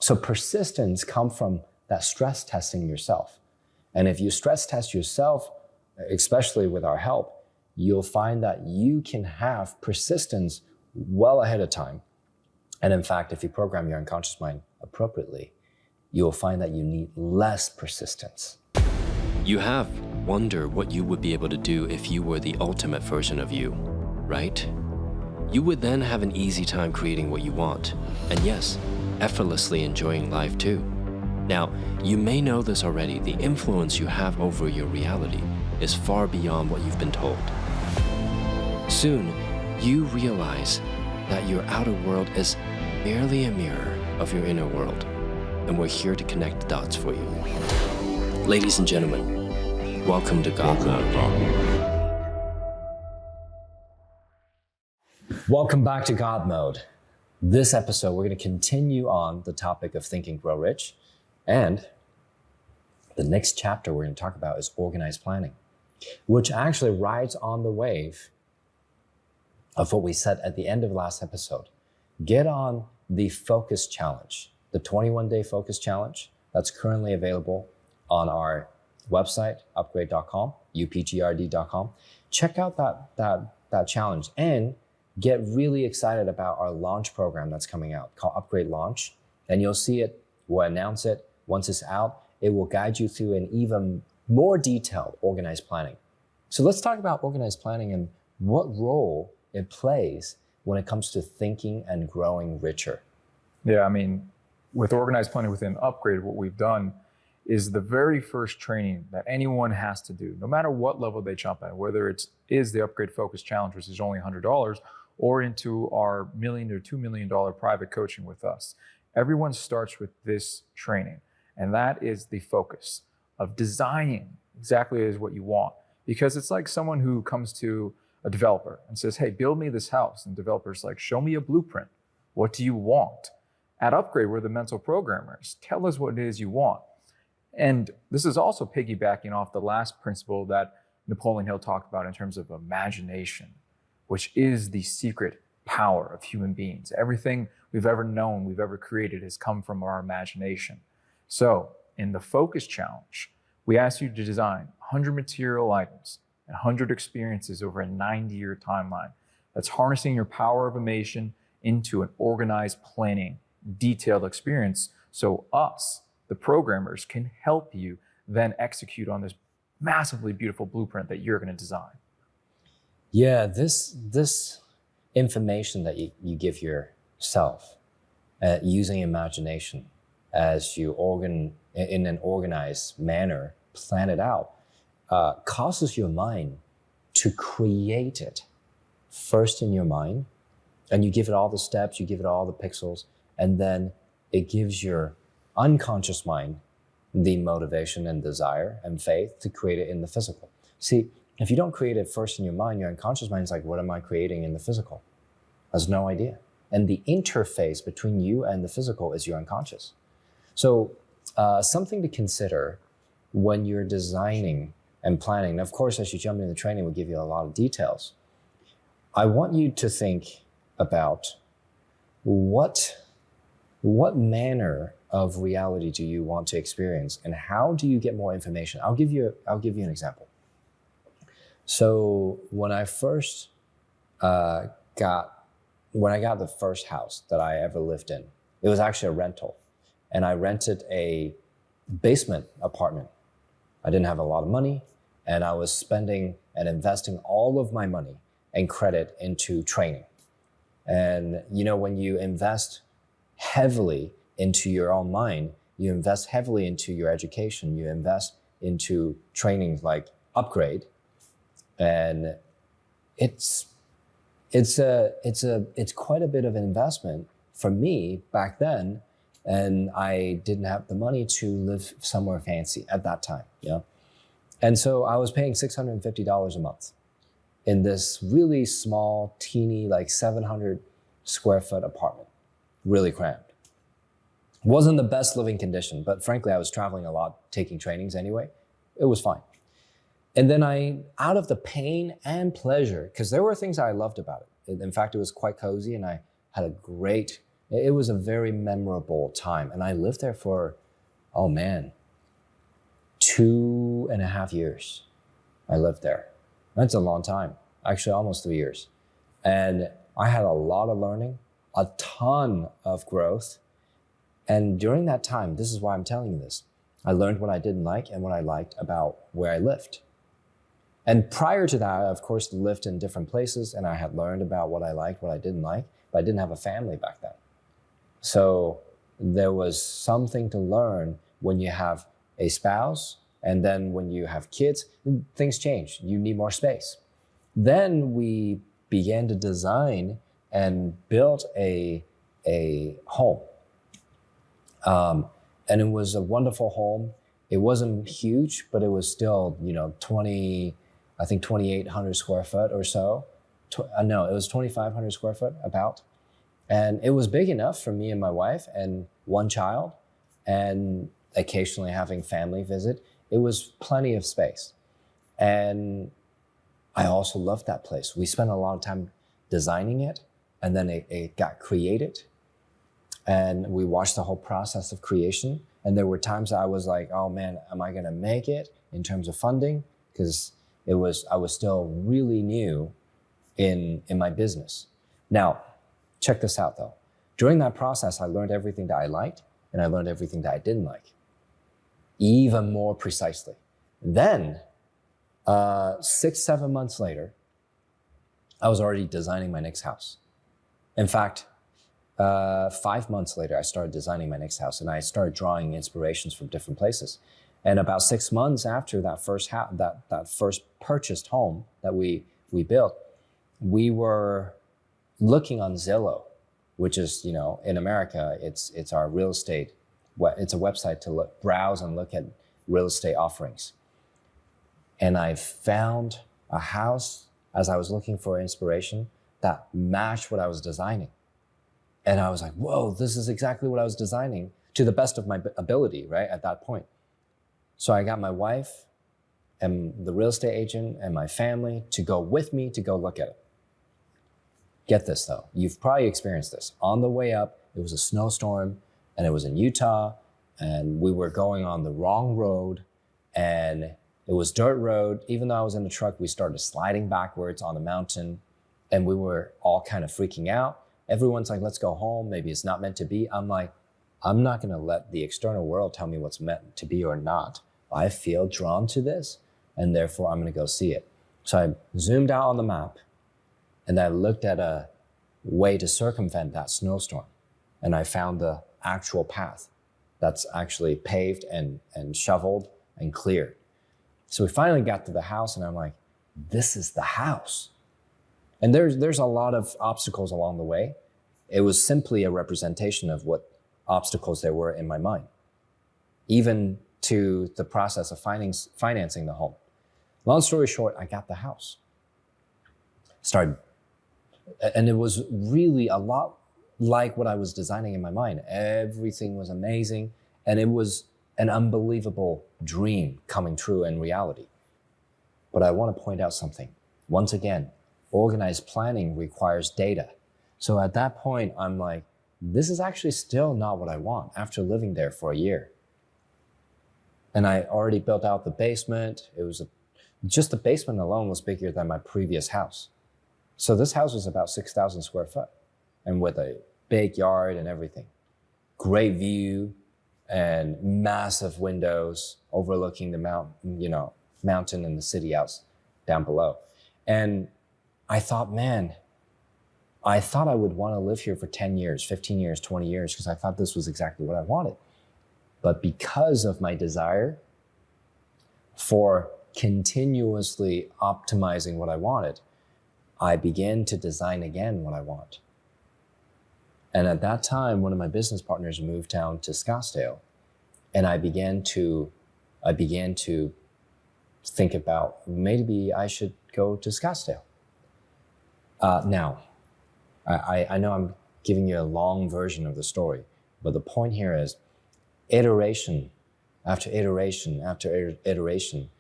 So persistence comes from that stress testing yourself. And if you stress test yourself, especially with our help, you'll find that you can have persistence well ahead of time. And in fact, if you program your unconscious mind appropriately, you'll find that you need less persistence. You have wondered what you would be able to do if you were the ultimate version of you, right? You would then have an easy time creating what you want, and yes, effortlessly enjoying life too. Now, you may know this already, the influence you have over your reality is far beyond what you've been told. Soon, you realize that your outer world is merely a mirror of your inner world, and we're here to connect the dots for you. Ladies and gentlemen, welcome to God Mode. Welcome back to God Mode. This episode, we're going to continue on the topic of Think and Grow Rich. And the next chapter we're going to talk about is organized planning, which actually rides on the wave of what we said at the end of the last episode. Get on the focus challenge, the 21-day focus challenge that's currently available on our website, upgrade.com, UPGRD.com. Check out that challenge and get really excited about our launch program that's coming out called Upgrade Launch. And you'll see it, we'll announce it. Once it's out, it will guide you through an even more detailed organized planning. So let's talk about organized planning and what role it plays when it comes to thinking and growing richer. Yeah, I mean, with organized planning within Upgrade, what we've done is the very first training that anyone has to do, no matter what level they jump at, whether it is the Upgrade Focus Challenge, which is only $100, or into our $1 million or $2 million private coaching with us. Everyone starts with this training, and that is the focus of designing exactly as what you want. Because it's like someone who comes to a developer and says, hey, build me this house. And the developer's like, show me a blueprint. What do you want? At Upgrade, we're the mental programmers. Tell us what it is you want. And this is also piggybacking off the last principle that Napoleon Hill talked about in terms of imagination, which is the secret power of human beings. Everything we've ever known, we've ever created has come from our imagination. So in the Focus Challenge, we ask you to design 100 material items and 100 experiences over a 90-year timeline. That's harnessing your power of imagination into an organized planning, detailed experience. So us, the programmers, can help you then execute on this massively beautiful blueprint that you're going to design. Yeah, this information that you give yourself using imagination as you in an organized manner, plan it out, causes your mind to create it first in your mind, and you give it all the steps, you give it all the pixels, and then it gives your unconscious mind the motivation and desire and faith to create it in the physical. See, if you don't create it first in your mind, your unconscious mind is like, what am I creating in the physical? Has no idea. And the interface between you and the physical is your unconscious. So something to consider when you're designing and planning. Of course, as you jump into the training, we'll give you a lot of details. I want you to think about what manner of reality do you want to experience, and how do you get more information? I'll give you an example. So when I got the first house that I ever lived in, it was actually a rental, and I rented a basement apartment. I didn't have a lot of money, and I was spending and investing all of my money and credit into training. And you know, when you invest heavily into your own mind, you invest heavily into your education, you invest into trainings like Upgrade, and it's quite a bit of an investment for me back then, and I didn't have the money to live somewhere fancy at that time, you know? And so I was paying $650 a month in this really small, teeny, like 700 square foot apartment, really cramped. Wasn't the best living condition, but frankly, I was traveling a lot, taking trainings anyway. It was fine. And then out of the pain and pleasure, because there were things I loved about it. In fact, it was quite cozy, and I had a great It was a very memorable time. And I lived there for, oh man, 2.5 years. I lived there. That's a long time, actually almost 3 years. And I had a lot of learning, a ton of growth. And during that time, this is why I'm telling you this, I learned what I didn't like and what I liked about where I lived. And prior to that, I, of course, lived in different places, and I had learned about what I liked, what I didn't like, but I didn't have a family back then. So there was something to learn when you have a spouse, and then when you have kids, things change. You need more space. Then we began to design and build a home. And it was a wonderful home. It wasn't huge, but it was still, 2,800 square foot or so. No, it was 2,500 square foot about. And it was big enough for me and my wife and one child, and occasionally having family visit. It was plenty of space. And I also loved that place. We spent a lot of time designing it, and then it got created. And we watched the whole process of creation. And there were times I was like, oh man, am I gonna make it in terms of funding? Because I was still really new in my business. Now, check this out though. During that process, I learned everything that I liked, and I learned everything that I didn't like, even more precisely. Then, 6-7 months later, I was already designing my next house. In fact, 5 months later, I started designing my next house, and I started drawing inspirations from different places. And about 6 months after that first that first purchased home that we built, we were looking on Zillow, which is, in America, it's our real estate. It's a website to browse and look at real estate offerings. And I found a house as I was looking for inspiration that matched what I was designing. And I was like, whoa, this is exactly what I was designing to the best of my ability, right, at that point. So I got my wife and the real estate agent and my family to go with me to go look at it. Get this though, you've probably experienced this. On the way up, it was a snowstorm, and it was in Utah, and we were going on the wrong road, and it was dirt road. Even though I was in the truck, we started sliding backwards on the mountain, and we were all kind of freaking out. Everyone's like, let's go home. Maybe it's not meant to be. I'm like, I'm not gonna let the external world tell me what's meant to be or not. I feel drawn to this, and therefore I'm gonna go see it. So I zoomed out on the map, and I looked at a way to circumvent that snowstorm. And I found the actual path that's actually paved and shoveled and cleared. So we finally got to the house, and I'm like, this is the house. And there's a lot of obstacles along the way. It was simply a representation of what obstacles there were in my mind, even to the process of financing the home. Long story short, I got the house. And it was really a lot like what I was designing in my mind. Everything was amazing, and it was an unbelievable dream coming true in reality. But I want to point out something. Once again, organized planning requires data. So at that point, I'm like, this is actually still not what I want after living there for a year. And I already built out the basement. Just the basement alone was bigger than my previous house. So this house was about 6,000 square foot, and with a big yard and everything. Great view and massive windows overlooking the mountain and the city out down below. And I thought, man, I thought I would want to live here for 10 years, 15 years, 20 years, because I thought this was exactly what I wanted. But because of my desire for continuously optimizing what I wanted, I began to design again what I want. And at that time, one of my business partners moved down to Scottsdale, and I began to think about maybe I should go to Scottsdale. Now, I know I'm giving you a long version of the story, but the point here is iteration after iteration after iteration.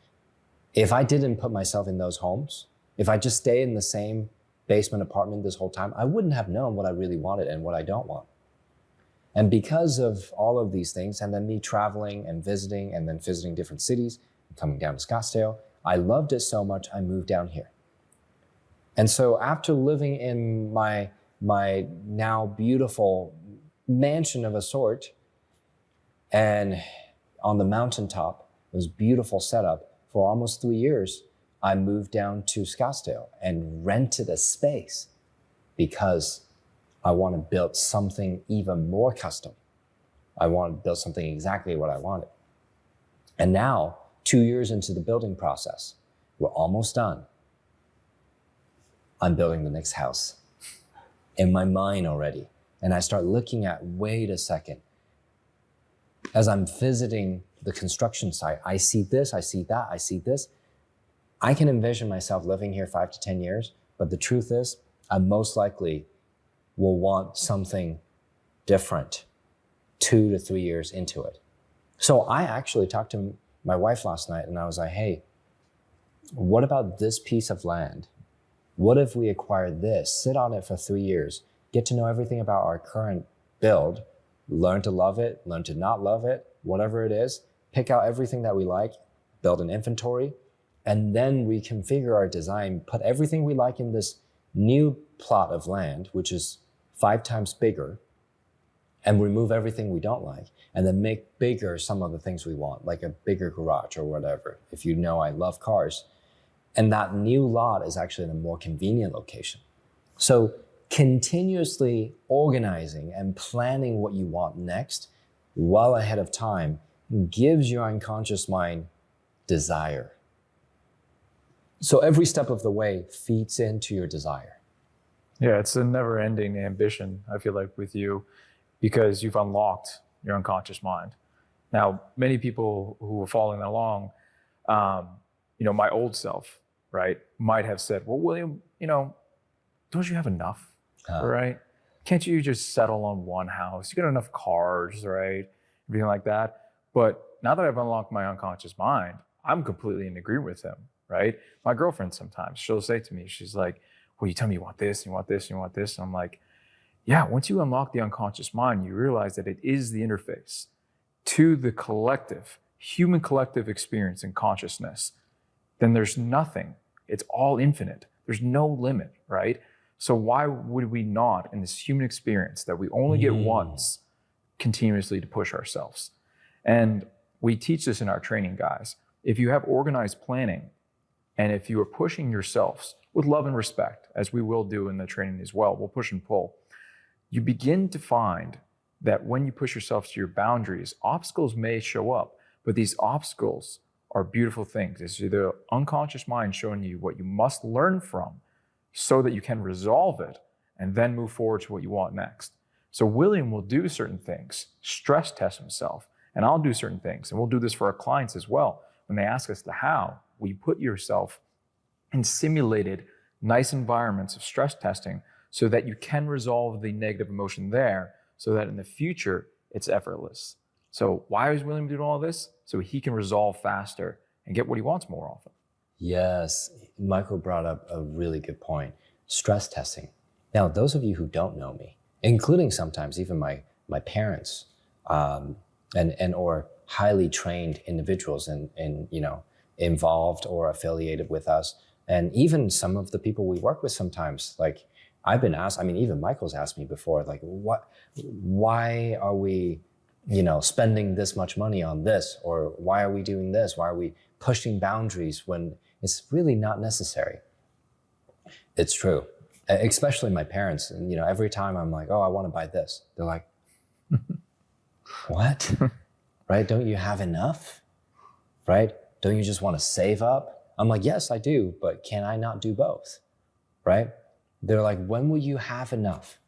If I didn't put myself in those homes, if I just stayed in the same basement apartment this whole time, I wouldn't have known what I really wanted and what I don't want. And because of all of these things, and then me traveling and then visiting different cities, coming down to Scottsdale, I loved it so much, I moved down here. And so after living in my now beautiful mansion of a sort, and on the mountaintop, it was beautiful setup, for almost 3 years, I moved down to Scottsdale and rented a space because I want to build something even more custom. I want to build something exactly what I wanted. And now, 2 years into the building process, we're almost done. I'm building the next house in my mind already. And I start looking at, wait a second. As I'm visiting the construction site, I see this, I see that, I see this. I can envision myself living here 5 to 10 years, but the truth is, I most likely will want something different 2 to 3 years into it. So I actually talked to my wife last night and I was like, hey, what about this piece of land? What if we acquire this, sit on it for 3 years, get to know everything about our current build, learn to love it, learn to not love it, whatever it is, pick out everything that we like, build an inventory, and then reconfigure our design, put everything we like in this new plot of land, which is 5 times bigger, and remove everything we don't like, and then make bigger some of the things we want, like a bigger garage or whatever. If you know I love cars. And that new lot is actually in a more convenient location. So continuously organizing and planning what you want next well ahead of time gives your unconscious mind desire. So every step of the way feeds into your desire. Yeah, it's a never-ending ambition, I feel like, with you, because you've unlocked your unconscious mind. Now, many people who are following along, my old self, right, might have said, well, William, don't you have enough, right? Can't you just settle on one house? You got enough cars, right? Everything like that. But now that I've unlocked my unconscious mind, I'm completely in agreement with him, right? My girlfriend sometimes, she'll say to me, she's like, well, you tell me you want this, you want this, you want this. And I'm like, yeah, once you unlock the unconscious mind, you realize that it is the interface to the collective, human collective experience and consciousness. Then there's nothing. It's all infinite. There's no limit, right? So why would we not, in this human experience that we only get once, continuously to push ourselves? And we teach this in our training, guys. If you have organized planning, and if you are pushing yourselves with love and respect, as we will do in the training as well, we'll push and pull, you begin to find that when you push yourself to your boundaries, obstacles may show up, but these obstacles are beautiful things. It's the unconscious mind showing you what you must learn from so that you can resolve it and then move forward to what you want next. So William will do certain things, stress test himself, and I'll do certain things. And we'll do this for our clients as well. When they ask us the how, we put yourself in simulated, nice environments of stress testing so that you can resolve the negative emotion there so that in the future, it's effortless. So why is William doing all this? So he can resolve faster and get what he wants more often. Yes, Michael brought up a really good point. Stress testing. Now, those of you who don't know me, including sometimes even my parents, and or highly trained individuals and involved or affiliated with us, and even some of the people we work with sometimes, like I've been asked, even Michael's asked me before, like, why are we, spending this much money on this? Or why are we doing this? Why are we pushing boundaries when it's really not necessary? It's true. Especially my parents. And, every time I'm like, oh, I want to buy this. They're like, what? Right? Don't you have enough? Right? Don't you just want to save up? I'm like, yes, I do, but can I not do both? Right? They're like, when will you have enough?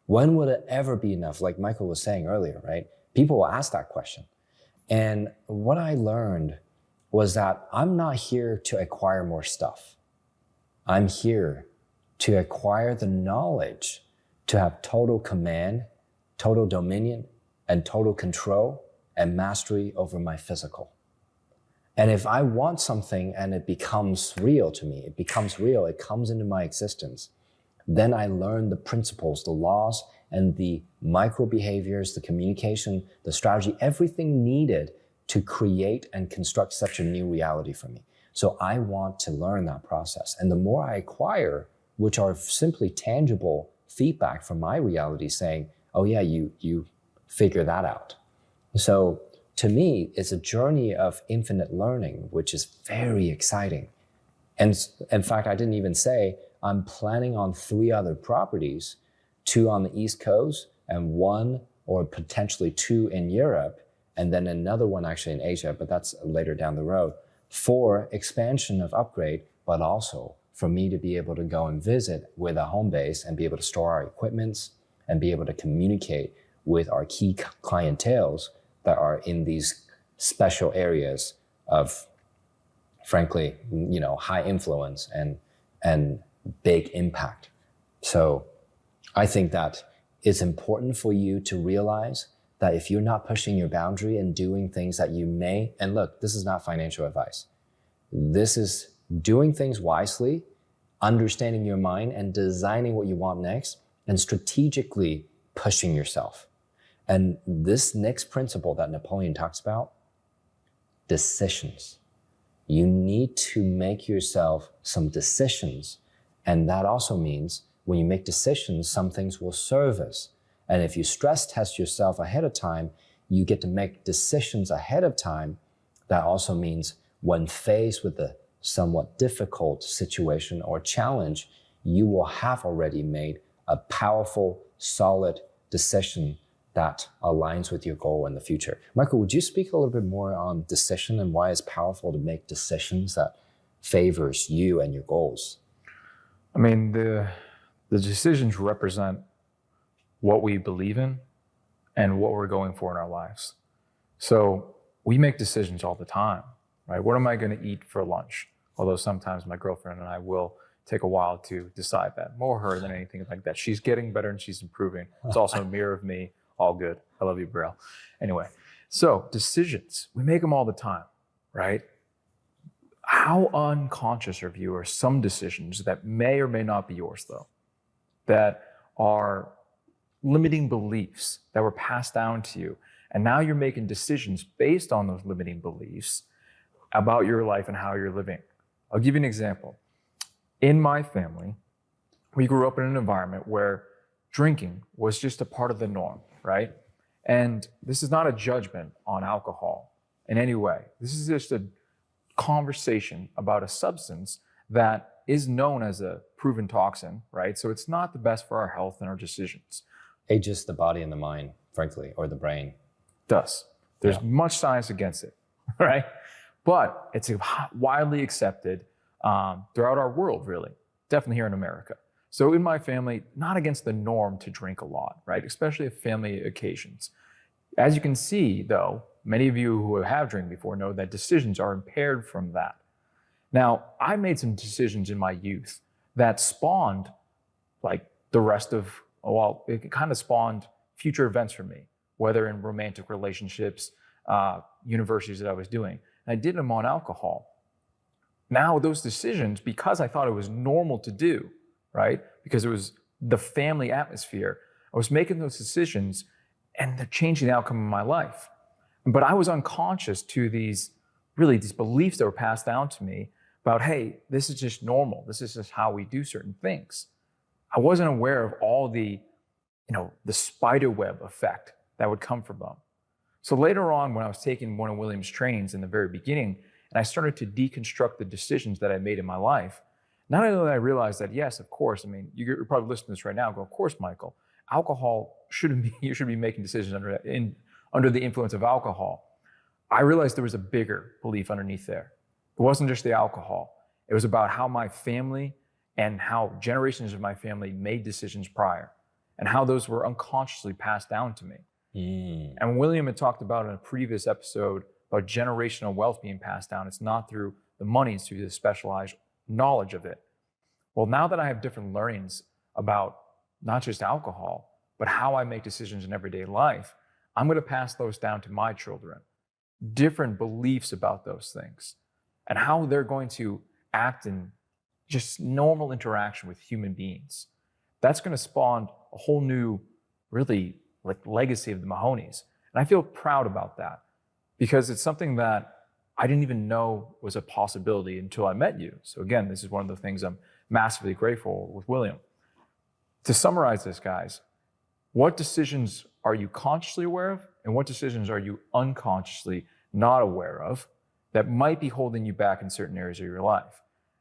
When will it ever be enough? Like Michael was saying earlier, right? People will ask that question. And what I learned was that I'm not here to acquire more stuff. I'm here to acquire the knowledge to have total command, total dominion, and total control and mastery over my physical. And if I want something and it becomes real to me, it becomes real, it comes into my existence, then I learn the principles, the laws, and the micro behaviors, the communication, the strategy, everything needed to create and construct such a new reality for me. So I want to learn that process. And the more I acquire, which are simply tangible feedback from my reality saying, oh yeah, you figure that out. So to me, it's a journey of infinite learning, which is very exciting. And in fact, I didn't even say, I'm planning on 3 other properties, 2 on the East Coast and 1 or potentially 2 in Europe, and then another one actually in Asia, but that's later down the road, for expansion of upgrade, but also for me to be able to go and visit with a home base and be able to store our equipments and be able to communicate with our key clienteles that are in these special areas of, frankly, high influence and big impact. So I think that it's important for you to realize that if you're not pushing your boundary and doing things that you may, and look, this is not financial advice. This is doing things wisely, understanding your mind and designing what you want next, and strategically pushing yourself. And this next principle that Napoleon talks about, decisions. You need to make yourself some decisions. And that also means when you make decisions, some things will serve us. And if you stress test yourself ahead of time, you get to make decisions ahead of time. That also means when faced with a somewhat difficult situation or challenge, you will have already made a powerful, solid decision that aligns with your goal in the future. Michael, would you speak a little bit more on decision and why it's powerful to make decisions that favors you and your goals? I mean, the decisions represent what we believe in and what we're going for in our lives. So we make decisions all the time, right? What am I going to eat for lunch? Although sometimes my girlfriend and I will take a while to decide that. More her than anything like that. She's getting better and she's improving. It's also a mirror of me. All good. I love you, Braille. Anyway, so decisions, we make them all the time, right? How unconscious of you are some decisions that may or may not be yours, though, that are limiting beliefs that were passed down to you. And now you're making decisions based on those limiting beliefs about your life and how you're living. I'll give you an example. In my family, we grew up in an environment where drinking was just a part of the norm, right? And this is not a judgment on alcohol in any way. This is just a conversation about a substance that is known as a proven toxin, right? So it's not the best for our health and our decisions. Ages the body and the mind, frankly, or the brain. Does. There's much science against it, right? But it's widely accepted throughout our world, really. Definitely here in America. So in my family, not against the norm to drink a lot, right? Especially at family occasions. As you can see, though, many of you who have drank before know that decisions are impaired from that. Now, I made some decisions in my youth that spawned like the rest of, well, it kind of spawned future events for me, whether in romantic relationships, universities that I was doing. And I did them on alcohol. Now those decisions, because I thought it was normal to do, right? Because it was the family atmosphere, I was making those decisions and they're changing the outcome of my life. But I was unconscious to these beliefs that were passed down to me about, hey, this is just normal. This is just how we do certain things. I wasn't aware of all the spider web effect that would come from them. So later on, when I was taking one of William's trainings in the very beginning, and I started to deconstruct the decisions that I made in my life, not only did I realize that, yes, of course, I mean, you're probably listening to this right now and go, of course, Michael, alcohol you should be making decisions under the influence of alcohol. I realized there was a bigger belief underneath there. It wasn't just the alcohol. It was about how my family and how generations of my family made decisions prior and how those were unconsciously passed down to me. And William had talked about in a previous episode about generational wealth being passed down. It's not through the money, it's through the specialized knowledge of it. Well, now that I have different learnings about not just alcohol, but how I make decisions in everyday life, I'm going to pass those down to my children. Different beliefs about those things and how they're going to act in just normal interaction with human beings. that's going to spawn a whole new, really like legacy of the Mahonies. And I feel proud about that because it's something that I didn't even know was a possibility until I met you. So again, this is one of the things I'm massively grateful with William. To summarize this, guys, what decisions are you consciously aware of and what decisions are you unconsciously not aware of that might be holding you back in certain areas of your life?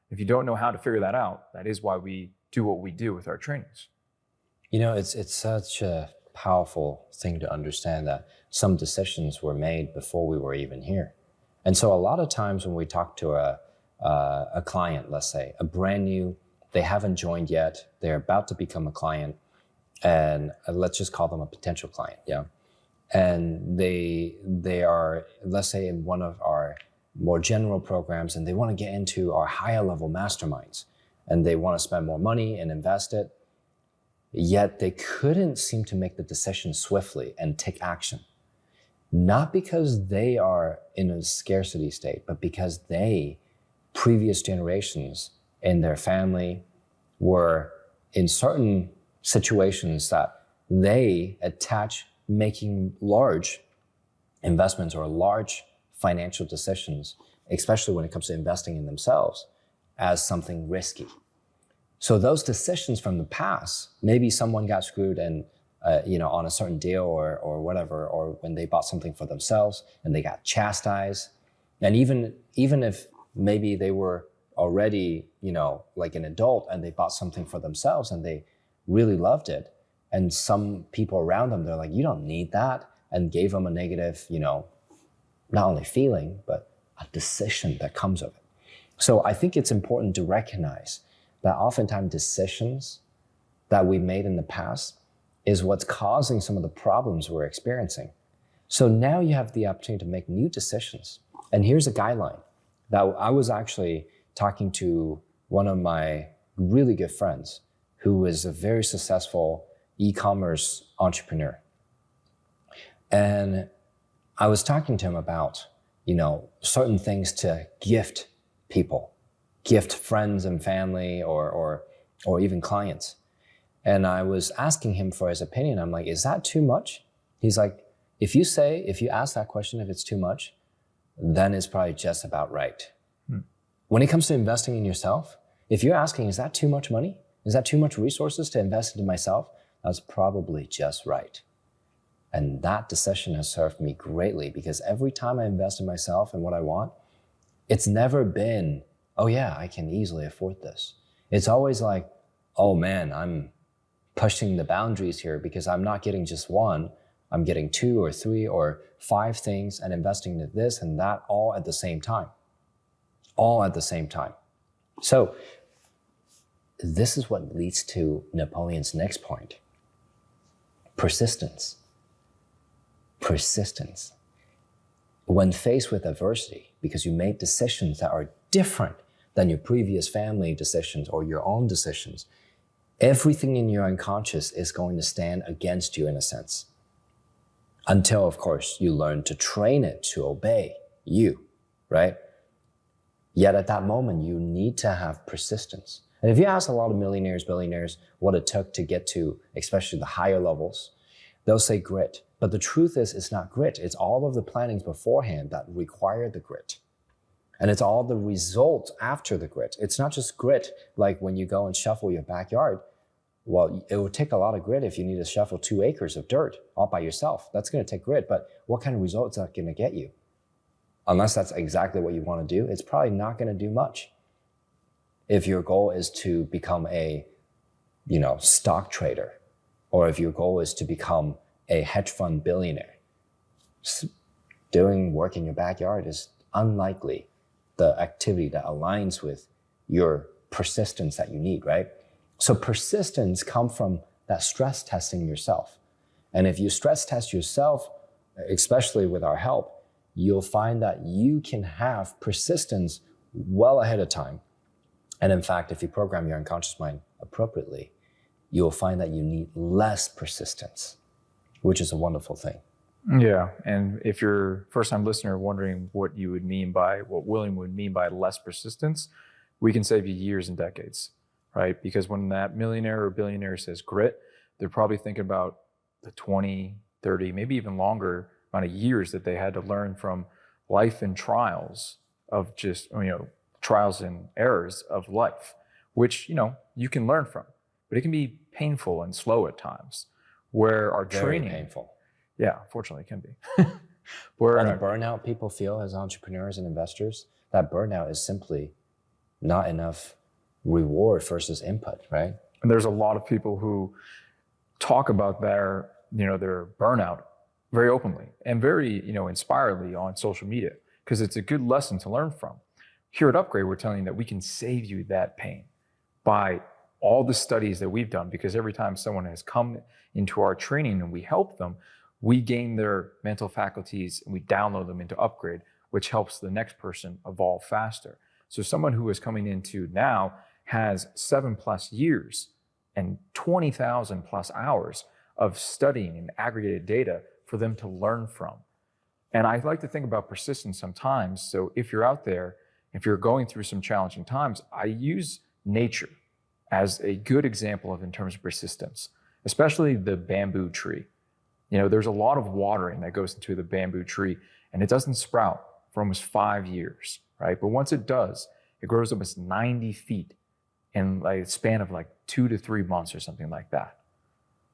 If you don't know how to figure that out, that is why we do what we do with our trainings. You know, it's such a powerful thing to understand that some decisions were made before we were even here. And so a lot of times when we talk to a client, let's say, a brand new, they haven't joined yet, they're about to become a client, and let's just call them a potential client, yeah? And they are, let's say, in one of our more general programs, and they want to get into our higher level masterminds, and they want to spend more money and invest it, yet they couldn't seem to make the decision swiftly and take action. Not because they are in a scarcity state, but because previous generations in their family were in certain situations that they attach making large investments or large financial decisions, especially when it comes to investing in themselves, as something risky. So those decisions from the past, maybe someone got screwed and on a certain deal or whatever, or when they bought something for themselves and they got chastised. And even if maybe they were already, like an adult and they bought something for themselves and they really loved it. And some people around them, they're like, you don't need that, and gave them a negative, not only feeling, but a decision that comes of it. So I think it's important to recognize that oftentimes decisions that we made in the past is what's causing some of the problems we're experiencing. So now you have the opportunity to make new decisions. And here's a guideline that I was actually talking to one of my really good friends who is a very successful e-commerce entrepreneur. And I was talking to him about, certain things to gift people, gift friends and family or even clients. And I was asking him for his opinion. I'm like, is that too much? He's like, if you ask that question, if it's too much, then it's probably just about right. When it comes to investing in yourself, if you're asking, is that too much money? Is that too much resources to invest into myself? That's probably just right. And that decision has served me greatly because every time I invest in myself and what I want, it's never been, oh yeah, I can easily afford this. It's always like, oh man, I'm pushing the boundaries here because I'm not getting just one, I'm getting 2 or 3 or 5 things and investing in this and that all at the same time. All at the same time. So this is what leads to Napoleon's next point. Persistence. Persistence. When faced with adversity, because you made decisions that are different than your previous family decisions or your own decisions, everything in your unconscious is going to stand against you in a sense. Until, of course, you learn to train it to obey you, right? Yet at that moment, you need to have persistence. And if you ask a lot of millionaires, billionaires, what it took to get to, especially the higher levels, they'll say grit. But the truth is, it's not grit. It's all of the plannings beforehand that require the grit. And it's all the results after the grit. It's not just grit, like when you go and shuffle your backyard. Well, it would take a lot of grit if you need to shuffle 2 acres of dirt all by yourself. That's going to take grit, but what kind of results is that going to get you? Unless that's exactly what you want to do, it's probably not going to do much. If your goal is to become a, stock trader, or if your goal is to become a hedge fund billionaire, doing work in your backyard is unlikely the activity that aligns with your persistence that you need, right? So persistence comes from that stress testing yourself. And if you stress test yourself, especially with our help, you'll find that you can have persistence well ahead of time. And in fact, if you program your unconscious mind appropriately, you'll find that you need less persistence, which is a wonderful thing. Yeah, and if you're a first-time listener wondering what William would mean by less persistence, we can save you years and decades. right? Because when that millionaire or billionaire says grit, they're probably thinking about the 20, 30, maybe even longer amount of years that they had to learn from life and trials of just, trials and errors of life, which, you can learn from, but it can be painful and slow at times, where our Very training, painful. yeah, unfortunately it can be. Where All the burnout people feel as entrepreneurs and investors, that burnout is simply not enough reward versus input, right? and there's a lot of people who talk about their burnout very openly and very, inspiringly on social media, because it's a good lesson to learn from. Here at Upgrade, we're telling you that we can save you that pain by all the studies that we've done, because every time someone has come into our training and we help them, we gain their mental faculties and we download them into Upgrade, which helps the next person evolve faster. So someone who is coming into now has 7+ years and 20,000+ hours of studying and aggregated data for them to learn from. And I like to think about persistence sometimes. So if you're out there, if you're going through some challenging times, I use nature as a good example in terms of persistence, especially the bamboo tree. There's a lot of watering that goes into the bamboo tree, and it doesn't sprout for almost 5 years, right? But once it does, it grows almost 90 feet in a span of 2 to 3 months or something like that.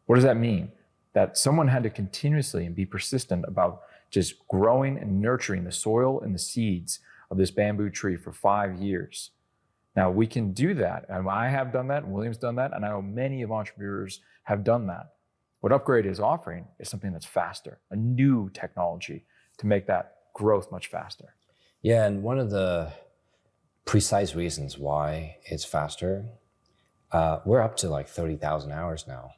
What does that mean? That someone had to continuously and be persistent about just growing and nurturing the soil and the seeds of this bamboo tree for 5 years. Now, we can do that, and I have done that, and William's done that, and I know many of entrepreneurs have done that. What Upgrade is offering is something that's faster, a new technology to make that growth much faster. Yeah, and one of the precise reasons why it's faster, we're up to 30,000 hours now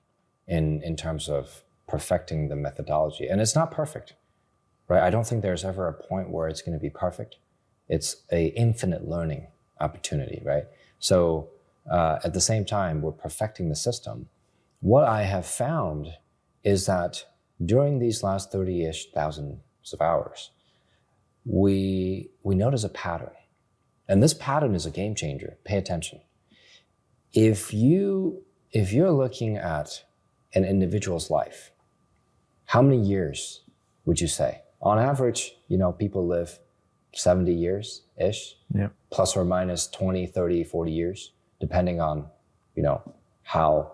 in terms of perfecting the methodology. And it's not perfect, right? I don't think there's ever a point where it's going to be perfect. It's a infinite learning opportunity, right? So at the same time, we're perfecting the system. What I have found is that during these last 30-ish thousands of hours, we notice a pattern. And this pattern is a game changer. Pay attention. If you're looking at an individual's life, how many years would you say? On average, people live 70 years-ish, yeah, plus or minus 20, 30, 40 years, depending on, how,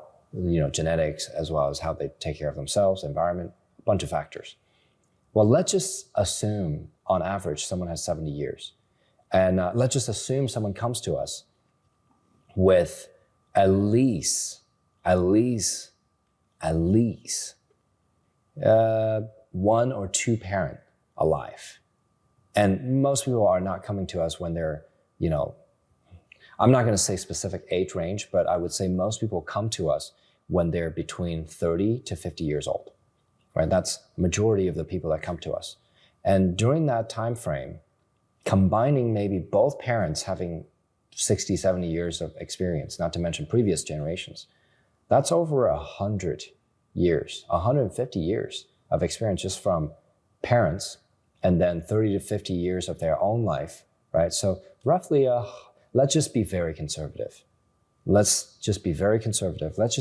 genetics, as well as how they take care of themselves, environment, a bunch of factors. Well, let's just assume on average someone has 70 years. And let's just assume someone comes to us with at least one or two parent alive. And most people are not coming to us when they're, I'm not going to say specific age range, but I would say most people come to us when they're between 30 to 50 years old, right? That's majority of the people that come to us. And during that time frame, combining maybe both parents having 60, 70 years of experience, not to mention previous generations, that's over 100 years, 150 years of experience just from parents, and then 30 to 50 years of their own life, right? So roughly, let's just be very conservative. Let's just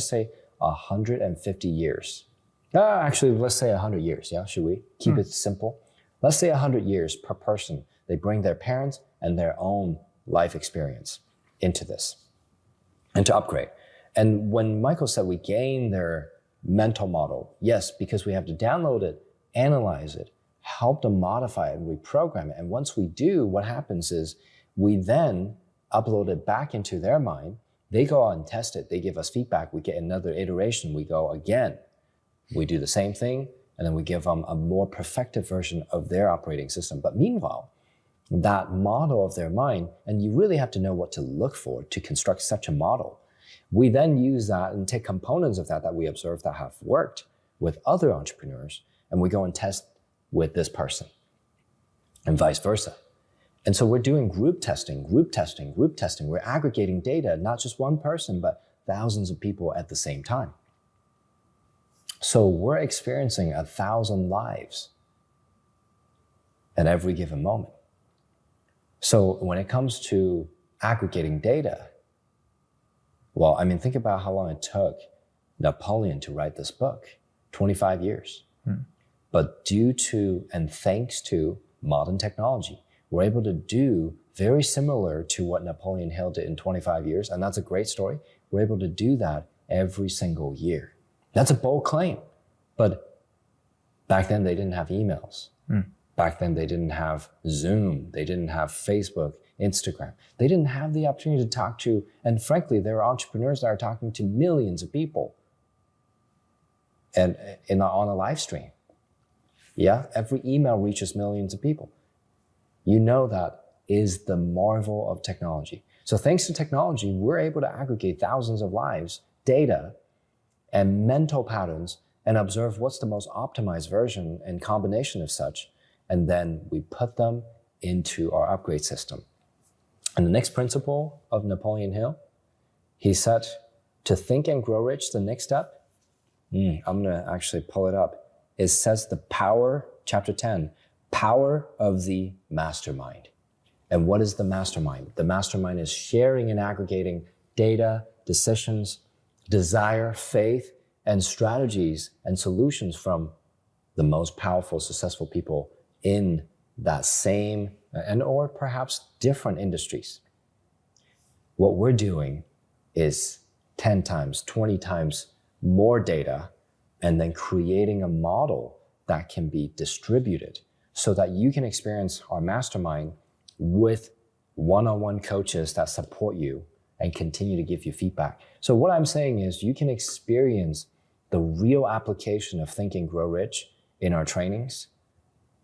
say 150 years. Actually, let's say 100 years, yeah? Should we keep it simple? Let's say 100 years per person. They bring their parents and their own life experience into this, into Upgrade. And when Michael said we gain their mental model, yes, because we have to download it, analyze it, help them modify it, and reprogram it. And once we do, what happens is we then upload it back into their mind. They go out and test it. They give us feedback. We get another iteration. We go again. We do the same thing, and then we give them a more perfected version of their operating system. But meanwhile, that model of their mind, and you really have to know what to look for to construct such a model. We then use that and take components of that we observe that have worked with other entrepreneurs, and we go and test with this person, and vice versa. And so we're doing group testing. We're aggregating data, not just one person, but thousands of people at the same time. So we're experiencing 1,000 lives at every given moment. So when it comes to aggregating data, Well, I mean, think about how long it took Napoleon to write this book, 25 years. But due to and thanks to modern technology, we're able to do very similar to what Napoleon Hill did in 25 years. And that's a great story. We're able to do that every single year. That's a bold claim. But back then they didn't have emails. Back then they didn't have Zoom. They didn't have Facebook, Instagram. They didn't have the opportunity to talk to, and frankly, there are entrepreneurs that are talking to millions of people and on a live stream. Yeah, every email reaches millions of people. You know that is the marvel of technology. So thanks to technology, we're able to aggregate thousands of lives, data, and mental patterns and observe what's the most optimized version and combination of such. And then we put them into our upgrade system. And the next principle of Napoleon Hill, he said, to think and grow rich, the next step, I'm gonna actually pull it up. It says the power, chapter 10, power of the mastermind. And what is the mastermind? The mastermind is sharing and aggregating data, decisions, desire, faith, and strategies and solutions from the most powerful, successful people in that same and or perhaps different industries. What we're doing is 10 times, 20 times more data and then creating a model that can be distributed so that you can experience our mastermind with one-on-one coaches that support you and continue to give you feedback. So what I'm saying is you can experience the real application of Think and Grow Rich in our trainings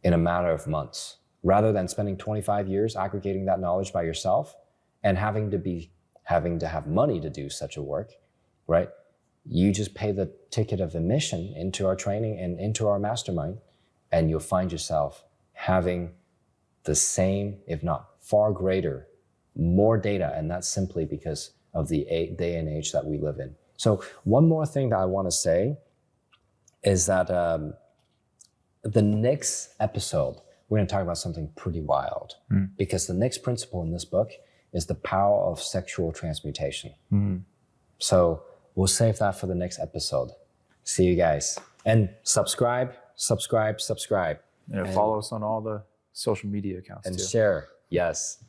in a matter of months, rather than spending 25 years aggregating that knowledge by yourself and having to have money to do such a work, right? You just pay the ticket of admission into our training and into our mastermind, and you'll find yourself having the same, if not far greater, more data. And that's simply because of the day and age that we live in. So one more thing that I want to say is that the next episode, we're going to talk about something pretty wild, because the next principle in this book is the power of sexual transmutation. So we'll save that for the next episode. See you guys. And subscribe. And follow us on all the social media accounts and too. share. Yes.